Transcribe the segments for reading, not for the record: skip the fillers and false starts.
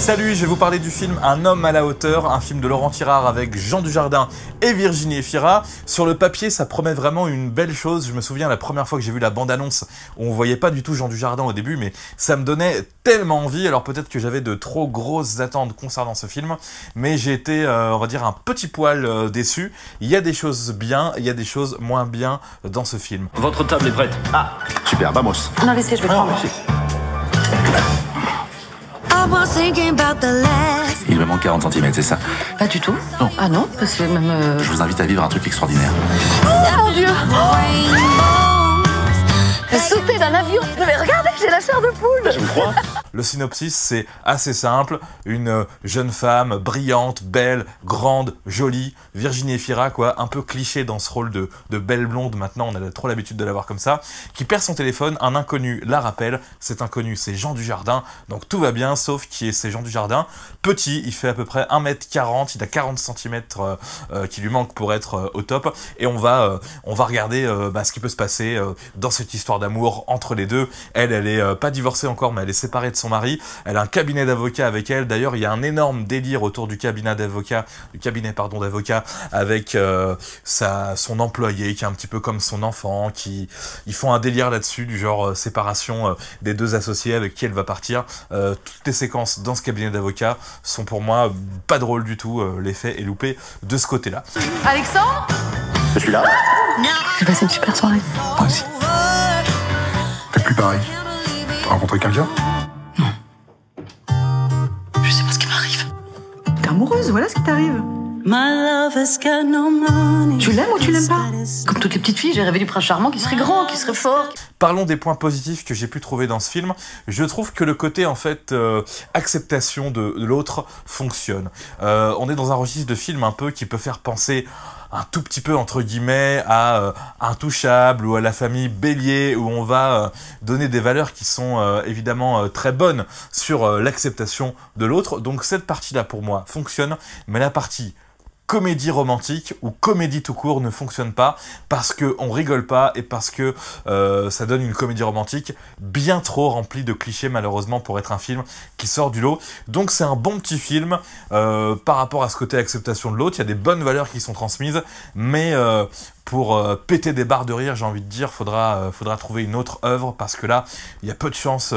Salut, je vais vous parler du film Un homme à la hauteur, un film de Laurent Tirard avec Jean Dujardin et Virginie Efira. Sur le papier, ça promet vraiment une belle chose. Je me souviens la première fois que j'ai vu la bande-annonce, où on voyait pas du tout Jean Dujardin au début, mais ça me donnait tellement envie. Alors peut-être que j'avais de trop grosses attentes concernant ce film, mais j'ai été, on va dire, un petit poil déçu. Il y a des choses bien, il y a des choses moins bien dans ce film. Votre table est prête. Ah, super, vamos. Non, laissez, je vais prendre. Il me manque 40 cm, c'est ça? Pas du tout. Non. Ah non, parce que même... Je vous invite à vivre un truc extraordinaire. Oh mon Dieu! Sauter d'un avion! Mais regardez, j'ai la chair de poule! Je vous crois. Le synopsis, c'est assez simple. Une jeune femme brillante, belle, grande, jolie, Virginie Efira, quoi, un peu cliché dans ce rôle de belle blonde, maintenant on a trop l'habitude de la voir comme ça, qui perd son téléphone, un inconnu la rappelle, cet inconnu c'est Jean Dujardin, donc tout va bien, sauf qui est c'est Jean Dujardin, petit, il fait à peu près 1m40, il a 40 cm qui lui manque pour être au top, et on va regarder ce qui peut se passer dans cette histoire d'amour entre les deux. Elle est pas divorcée encore, mais elle est séparée de son mari, elle a un cabinet d'avocats avec elle, d'ailleurs il y a un énorme délire autour du cabinet d'avocats, avec son employé qui est un petit peu comme son enfant, ils font un délire là-dessus du genre séparation des deux associés avec qui elle va partir. Toutes les séquences dans ce cabinet d'avocats sont pour moi pas drôles du tout, l'effet est loupé de ce côté-là. Alexandre? Je suis là. J'ai passé une super soirée. Moi aussi. Faites plus pareil. T'as rencontré quelqu'un? Je sais pas ce qui m'arrive. T'es amoureuse, voilà ce qui t'arrive. Tu l'aimes ou tu l'aimes pas? Comme toutes les petites filles, j'ai rêvé du prince charmant qui serait grand, qui serait fort. Parlons des points positifs que j'ai pu trouver dans ce film. Je trouve que le côté, en fait, acceptation de l'autre fonctionne. On est dans un registre de film un peu qui peut faire penser un tout petit peu, entre guillemets, à Intouchable ou à La famille Bélier, où on va donner des valeurs qui sont évidemment très bonnes sur l'acceptation de l'autre. Donc cette partie-là, pour moi, fonctionne, mais la partie comédie romantique ou comédie tout court ne fonctionne pas parce que on rigole pas et parce que ça donne une comédie romantique bien trop remplie de clichés malheureusement pour être un film qui sort du lot. Donc c'est un bon petit film par rapport à ce côté acceptation de l'autre. Il y a des bonnes valeurs qui sont transmises, mais pour péter des barres de rire, j'ai envie de dire, faudra trouver une autre œuvre parce que là, il y a peu de chances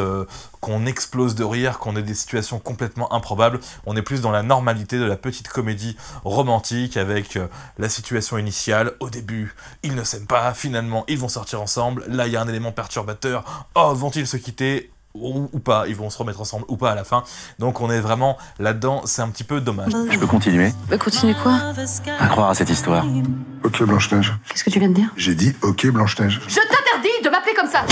qu'on explose de rire, qu'on ait des situations complètement improbables. On est plus dans la normalité de la petite comédie romantique avec la situation initiale. Au début, ils ne s'aiment pas, finalement, ils vont sortir ensemble. Là, il y a un élément perturbateur. Oh, vont-ils se quitter ? Ou pas, ils vont se remettre ensemble ou pas à la fin. Donc on est vraiment là-dedans, c'est un petit peu dommage. Je peux continuer? Bah continue quoi? À croire à cette histoire. Ok, Blanche-Neige. Qu'est-ce que tu viens de dire? J'ai dit ok, Blanche-Neige. Je t'interdis de m'appeler comme ça!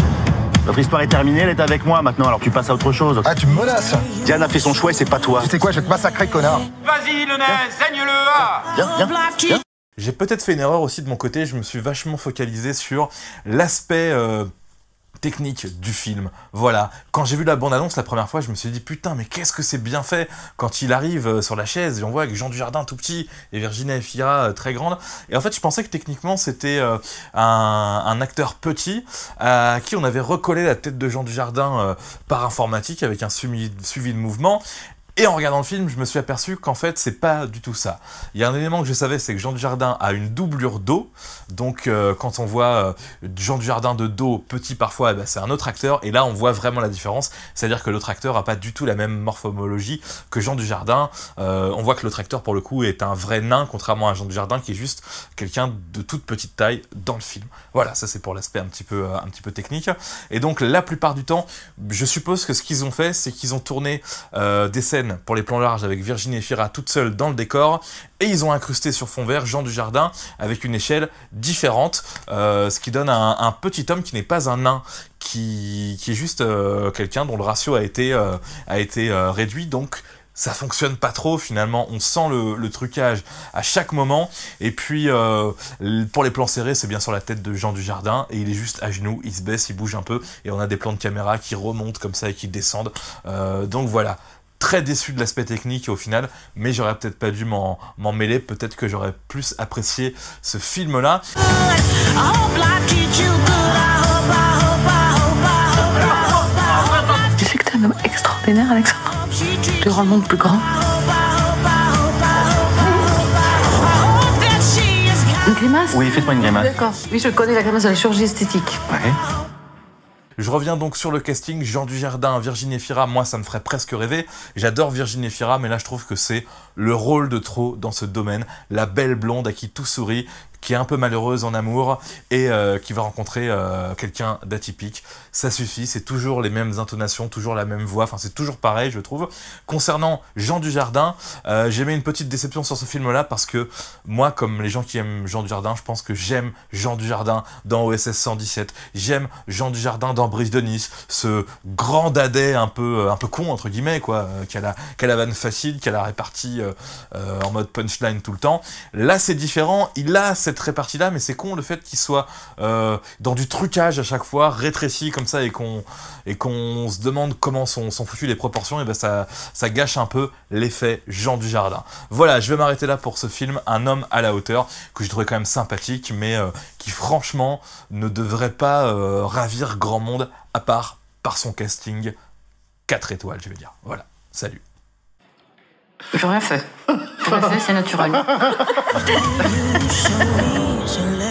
Notre histoire est terminée, elle est avec moi maintenant, alors tu passes à autre chose. Ah, tu me menaces? Diane a fait son choix et c'est pas toi. Tu sais quoi, je vais te massacrer, connard. Vas-y, le nez, saigne-le! Viens. J'ai peut-être fait une erreur aussi de mon côté, je me suis vachement focalisé sur l'aspect technique du film. Voilà, quand j'ai vu la bande-annonce la première fois, je me suis dit putain, mais qu'est-ce que c'est bien fait quand il arrive sur la chaise et on voit avec Jean Dujardin tout petit et Virginie Efira très grande. Et en fait, je pensais que techniquement c'était un acteur petit à qui on avait recollé la tête de Jean Dujardin par informatique avec un suivi de mouvement. Et en regardant le film, je me suis aperçu qu'en fait, c'est pas du tout ça. Il y a un élément que je savais, c'est que Jean Dujardin a une doublure dos. Donc, quand on voit Jean Dujardin de dos, petit parfois, eh ben, c'est un autre acteur. Et là, on voit vraiment la différence. C'est-à-dire que l'autre acteur a pas du tout la même morphologie que Jean Dujardin. On voit que l'autre acteur, pour le coup, est un vrai nain, contrairement à Jean Dujardin, qui est juste quelqu'un de toute petite taille dans le film. Voilà, ça c'est pour l'aspect un petit peu technique. Et donc, la plupart du temps, je suppose que ce qu'ils ont fait, c'est qu'ils ont tourné des scènes pour les plans larges avec Virginie Efira toute seule dans le décor et ils ont incrusté sur fond vert Jean Dujardin avec une échelle différente, ce qui donne un petit homme qui n'est pas un nain, qui est juste quelqu'un dont le ratio a été réduit, donc ça fonctionne pas trop finalement, on sent le trucage à chaque moment, et puis pour les plans serrés c'est bien sur la tête de Jean Dujardin et il est juste à genoux, il se baisse, il bouge un peu et on a des plans de caméra qui remontent comme ça et qui descendent, donc voilà. Très déçu de l'aspect technique au final, mais j'aurais peut-être pas dû m'en mêler, peut-être que j'aurais plus apprécié ce film-là. Tu sais que t'es un homme extraordinaire, Alexandre. Tu rends le monde plus grand. Une grimace? Oui, faites-moi une grimace. D'accord. Oui, je connais la grimace de la chirurgie esthétique. Ouais. Je reviens donc sur le casting. Jean Dujardin, Virginie Efira, moi ça me ferait presque rêver. J'adore Virginie Efira, mais là je trouve que c'est le rôle de trop dans ce domaine. La belle blonde à qui tout sourit, qui est un peu malheureuse en amour et qui va rencontrer quelqu'un d'atypique. Ça suffit, c'est toujours les mêmes intonations, toujours la même voix, enfin c'est toujours pareil je trouve. Concernant Jean Dujardin, j'ai mis une petite déception sur ce film-là parce que moi, comme les gens qui aiment Jean Dujardin, je pense que j'aime Jean Dujardin dans OSS 117, j'aime Jean Dujardin dans Brise de Nice, ce grand dadais un peu con entre guillemets quoi, qui a la vanne facile, qui a la répartie en mode punchline tout le temps. Là c'est différent, il a cette répartie-là, mais c'est con le fait qu'il soit dans du trucage à chaque fois, rétréci comme ça, et qu'on se demande comment sont foutues les proportions, et ben ça gâche un peu l'effet Jean Dujardin. Voilà, je vais m'arrêter là pour ce film, Un homme à la hauteur, que je trouvais quand même sympathique, mais qui franchement ne devrait pas ravir grand monde, à part par son casting 4 étoiles, je vais dire. Voilà, salut. J'ai rien fait. C'est naturel. Je